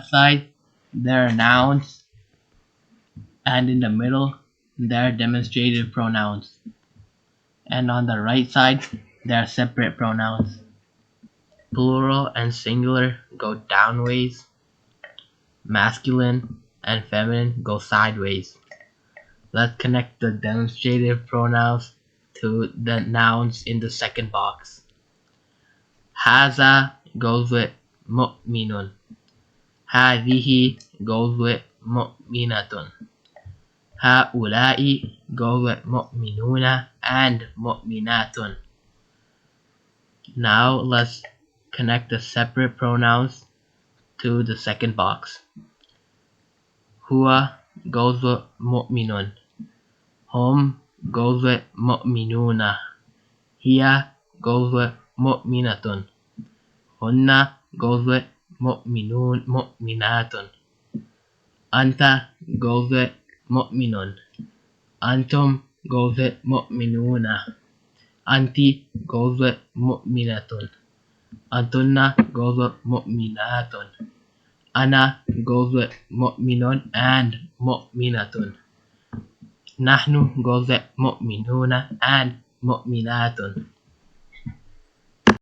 side, there are nouns, and in the middle, there are demonstrative pronouns. And on the right side, there are separate pronouns. Plural and singular go downways. Masculine and feminine go sideways. Let's connect the demonstrative pronouns to the nouns in the second box. Haza goes with mu'minun. Hadihi goes with mu'minatun. Haula'i goes with mu'minuna and mu'minatun. Now let's connect the separate pronouns to the second box. Huwa goes with mu'minun. Hum goes with mu'minuna. Hiya goes with mu'minatun. Hunna goes with mu'minatun. Anta goes with mu'minun. Antum goes with mu'minuna. Anti goes with mu'minatun. Antunna goes with mu'minatun. Ana goes with mu'minun and mu'minatun. Nahnu goes with mu'minuna and mu'minatun.